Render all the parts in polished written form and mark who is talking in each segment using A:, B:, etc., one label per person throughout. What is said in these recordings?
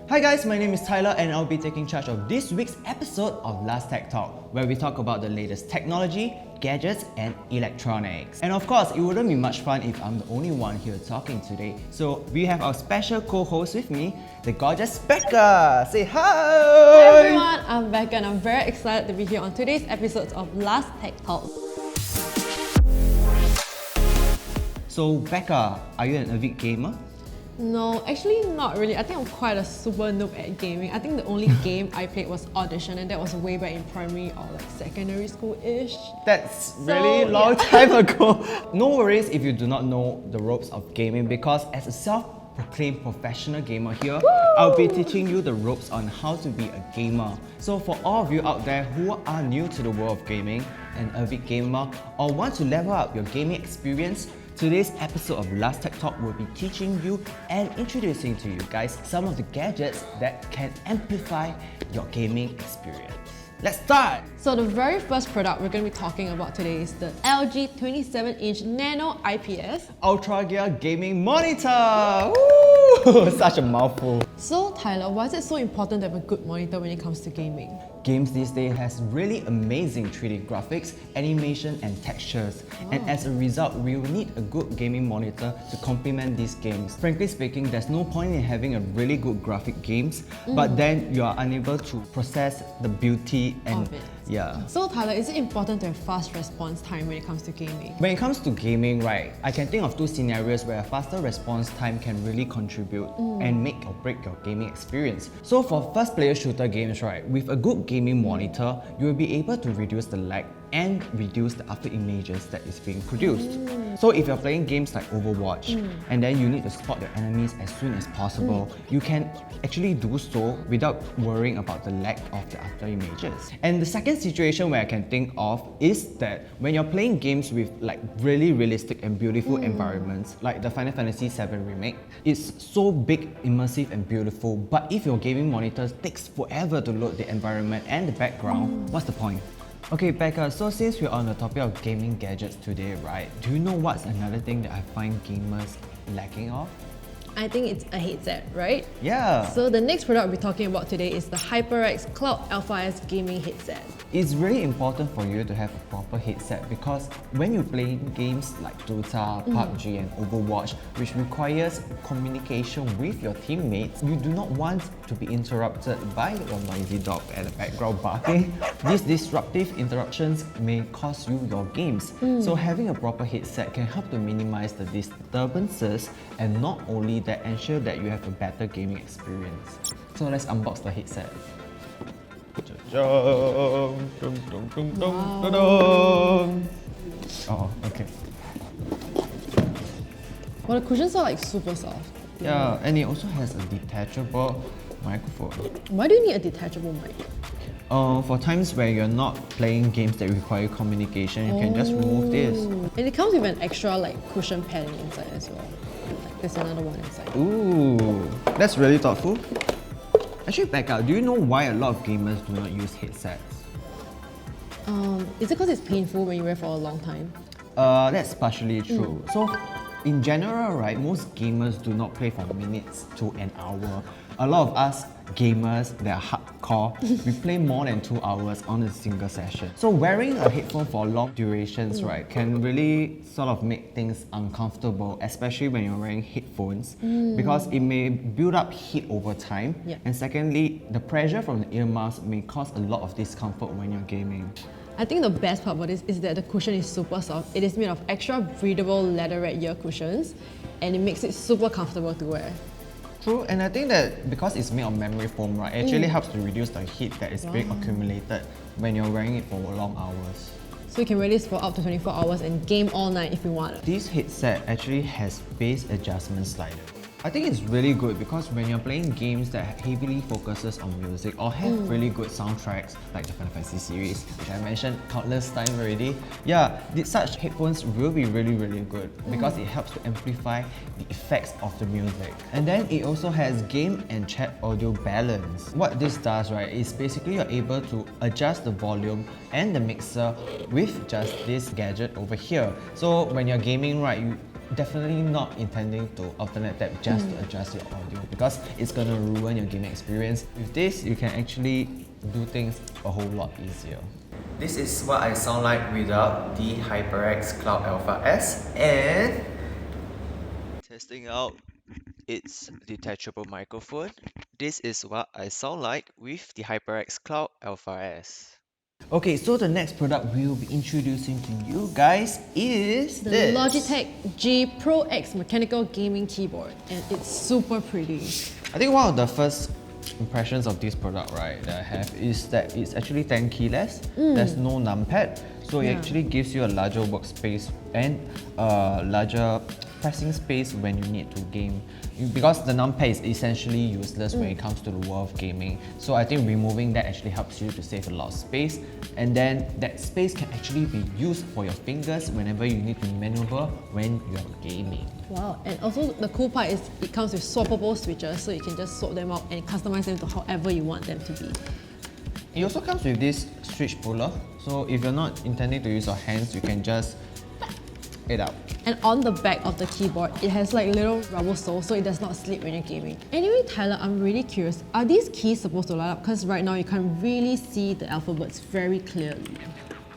A: Hi guys, my name is Tyler and I'll be taking charge of this week's episode of Last Tech Talk, where we talk about the latest technology, gadgets and electronics. And of course, it wouldn't be much fun if I'm the only one here talking today. So we have our special co-host with me, the gorgeous Becca. Say hi!
B: Hi everyone, I'm Becca and I'm very excited to be here on today's episode of Last Tech Talk.
A: So Becca, are you an avid gamer?
B: No, actually not really. I think I'm quite a super noob at gaming. I think the only game I played was Audition, and that was way back in primary or like secondary school-ish.
A: That's really long time ago. No worries if you do not know the ropes of gaming, because as a self-proclaimed professional gamer here, I'll be teaching you the ropes on how to be a gamer. So for all of you out there who are new to the world of gaming, an avid gamer, or want to level up your gaming experience, today's episode of Last Tech Talk will be teaching you and introducing to you guys some of the gadgets that can amplify your gaming experience. Let's start!
B: So the very first product we're going to be talking about today is the LG 27-inch Nano IPS
A: Ultra Gear Gaming Monitor! Woo! Such a mouthful.
B: So Tyler, why is it so important to have a good monitor when it comes to gaming?
A: Games these days has really amazing 3D graphics, animation and textures. And as a result, we will need a good gaming monitor to complement these games. Frankly speaking, there's no point in having a really good graphic games, but then you are unable to process the beauty and
B: of it.
A: Yeah.
B: So Tyler, is it important to have fast response time when it comes to gaming?
A: When it comes to gaming, right, I can think of two scenarios where a faster response time can really contribute and make or break your gaming experience. So for first player shooter games, right, with a good gaming monitor, you will be able to reduce the lag and reduce the after images that is being produced. So if you're playing games like Overwatch and then you need to spot your enemies as soon as possible, you can actually do so without worrying about the lag of the after images. And the second situation where I can think of is that when you're playing games with like really realistic and beautiful environments, like the Final Fantasy VII Remake, it's so big, immersive and beautiful, but if your gaming monitor takes forever to load the environment and the background, what's the point? Okay Becca, so since we're on the topic of gaming gadgets today, right, do you know what's another thing that I find gamers lacking of?
B: I think it's a headset, right?
A: Yeah.
B: So the next product we're talking about today is the HyperX Cloud Alpha S gaming headset.
A: It's really important for you to have a proper headset because when you play games like Dota, PUBG and Overwatch, which requires communication with your teammates, you do not want to be interrupted by your noisy dog at the background barking. These disruptive interruptions may cost you your games. So having a proper headset can help to minimize the disturbances and not only that, ensure that you have a better gaming experience. So let's unbox the headset. Oh, okay.
B: Well, the cushions are like super soft.
A: Yeah, and it also has a detachable microphone.
B: Why do you need a detachable mic?
A: For times where you're not playing games that require communication, you can just remove this.
B: And it comes with an extra like cushion padding inside as well. Like there's another one inside.
A: Ooh, that's really thoughtful. Actually, Becca, do you know why a lot of gamers do not use headsets?
B: Is it because it's painful when you wear for a long time?
A: That's partially true. So, in general, right, most gamers do not play for minutes to an hour. A lot of us gamers that are hardcore, we play more than 2 hours on a single session. So wearing a headphone for long durations, right, can really sort of make things uncomfortable, especially when you're wearing headphones, because it may build up heat over time.
B: Yeah.
A: And secondly, the pressure from the ear muffs may cause a lot of discomfort when you're gaming.
B: I think the best part about this is that the cushion is super soft. It is made of extra breathable leatherette ear cushions and it makes it super comfortable to wear.
A: True, and I think that because it's made of memory foam, right, it actually helps to reduce the heat that is being accumulated when you're wearing it for long hours.
B: So you can wear this for up to 24 hours and game all night if you want.
A: This headset actually has bass adjustment slider. I think it's really good because when you're playing games that heavily focuses on music or have really good soundtracks like the Final Fantasy series, which I mentioned countless times already, yeah, such headphones will be really good because it helps to amplify the effects of the music. And then it also has game and chat audio balance. What this does, right, is basically you're able to adjust the volume and the mixer with just this gadget over here. So when you're gaming, right, definitely not intending to alternate that just to adjust your audio because it's gonna ruin your gaming experience. With this, you can actually do things a whole lot easier. This is what I sound like without the HyperX Cloud Alpha S, and testing out its detachable microphone. This is what I sound like with the HyperX Cloud Alpha S. Okay, so the next product we will be introducing to you guys is
B: The
A: this.
B: Logitech G Pro X mechanical gaming keyboard, and it's super pretty.
A: I think one of the first impressions of this product, right, that I have is that it's actually 10 keyless. There's no numpad, so it actually gives you a larger workspace and a larger pressing space when you need to game. Because the numpad is essentially useless when it comes to the world of gaming. So I think removing that actually helps you to save a lot of space. And then that space can actually be used for your fingers whenever you need to maneuver when you're gaming.
B: Wow, and also the cool part is it comes with swappable switches, so you can just swap them out and customize them to however you want them to be.
A: It also comes with this switch puller. So if you're not intending to use your hands, you can just it out.
B: And on the back of the keyboard, it has like little rubber soles so it does not slip when you're gaming. Anyway, Tyler, I'm really curious, are these keys supposed to light up? Because right now you can't really see the alphabets very clearly.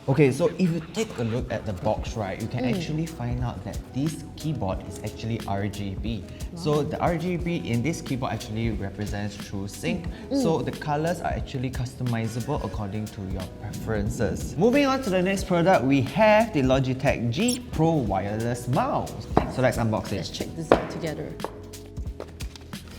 A: Okay, so if you take a look at the box, right, you can actually find out that this keyboard is actually RGB. So the RGB in this keyboard actually represents true sync. So the colors are actually customizable according to your preferences. Moving on to the next product, we have the Logitech G Pro wireless mouse. So let's unbox
B: Let's
A: it.
B: check this out together.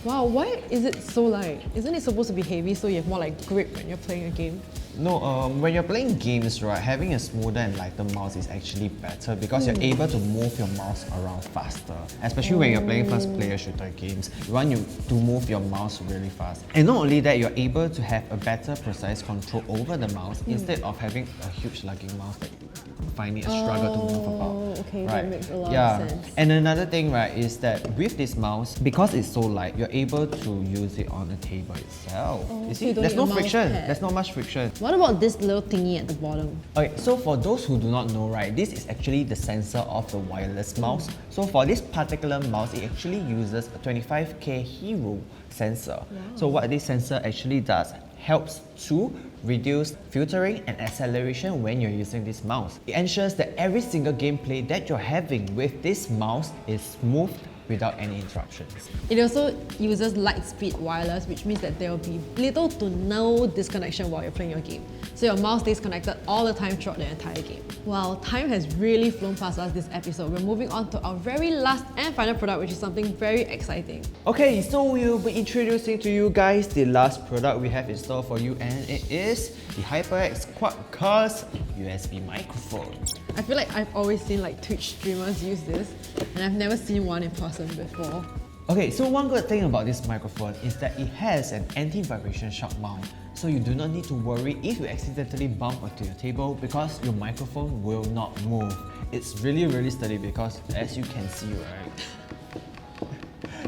B: Wow, why is it so light? Isn't it supposed to be heavy so you have more like grip when you're playing a game?
A: No, when you're playing games, right, having a smoother and lighter mouse is actually better because you're able to move your mouse around faster. Especially when you're playing first-player shooter games, you want to move your mouse really fast. And not only that, you're able to have a better precise control over the mouse instead of having a huge lugging mouse that you find it a struggle to move about.
B: Okay,
A: right?
B: that makes a lot of sense.
A: And another thing, right, is that with this mouse, because it's so light, you're able to use it on the table itself. You
B: so
A: see,
B: you don't
A: there's
B: need
A: no
B: a mouse
A: friction.
B: pad.
A: There's not much friction.
B: What about this little thingy at the bottom?
A: Okay, so for those who do not know, right, this is actually the sensor of the wireless mouse. So for this particular mouse, it actually uses a 25K Hero sensor. So what this sensor actually does helps to reduce filtering and acceleration when you're using this mouse. It ensures that every single gameplay that you're having with this mouse is smooth without any interruptions.
B: It also uses light speed wireless, which means that there will be little to no disconnection while you're playing your game. So your mouse stays connected all the time throughout the entire game. Wow, time has really flown past us this episode. We're moving on to our very last and final product, which is something very exciting.
A: Okay, so we'll be introducing to you guys the last product we have in store for you, and it is the HyperX QuadCast USB microphone.
B: I feel like I've always seen like Twitch streamers use this, and I've never seen one in person before.
A: Okay, so one good thing about this microphone is that it has an anti-vibration shock mount. So you do not need to worry if you accidentally bump onto your table because your microphone will not move. It's really sturdy because as you can see, right,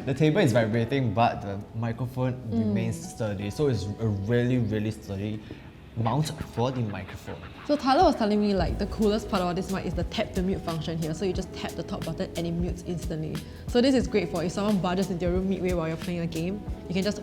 A: the table is vibrating but the microphone remains sturdy. So it's a really sturdy mount for the microphone.
B: So Tyler was telling me like the coolest part about this mic is the tap to mute function here. So you just tap the top button and it mutes instantly. So this is great for if someone barges into your room midway while you're playing a game, you can just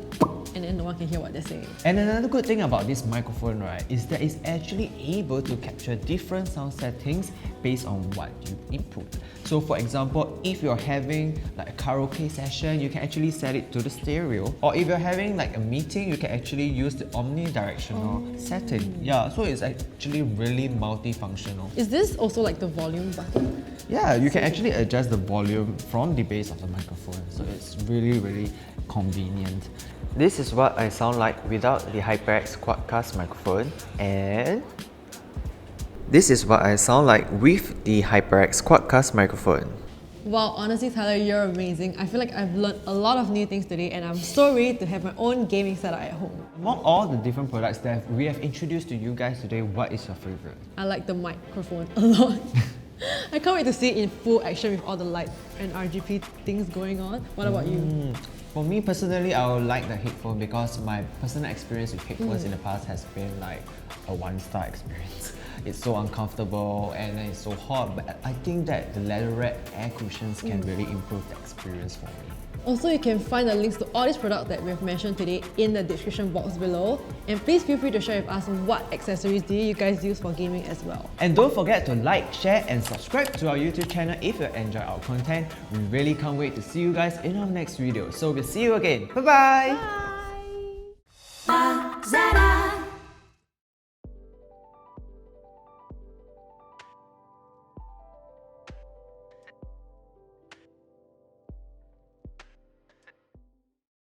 B: and then no one can hear what they're saying.
A: And another good thing about this microphone, right, is that it's actually able to capture different sound settings based on what you input. So for example, if you're having like a karaoke session, you can actually set it to the stereo. Or if you're having like a meeting, you can actually use the omnidirectional setting. Yeah, so it's actually really multifunctional.
B: Is this also like the volume button?
A: Yeah, you can actually adjust the volume from the base of the microphone. So it's really convenient. This is what I sound like without the HyperX QuadCast microphone, and this is what I sound like with the HyperX QuadCast microphone.
B: Wow, honestly Tyler, you're amazing. I feel like I've learned a lot of new things today and I'm so ready to have my own gaming setup at home.
A: Among all the different products that we have introduced to you guys today, what is your favorite?
B: I like the microphone a lot. I can't wait to see it in full action with all the light and RGB things going on. What about you?
A: For me personally, I would like the headphone because my personal experience with headphones in the past has been like a one-star experience. it's so uncomfortable and then it's so hot. But I think that the leatherette air cushions can really improve the experience for me.
B: Also, you can find the links to all these products that we've mentioned today in the description box below. And please feel free to share with us what accessories do you guys use for gaming as well.
A: And don't forget to like, share and subscribe to our YouTube channel if you enjoy our content. We really can't wait to see you guys in our next video. So we'll see you again. Bye-bye!
C: Lazada.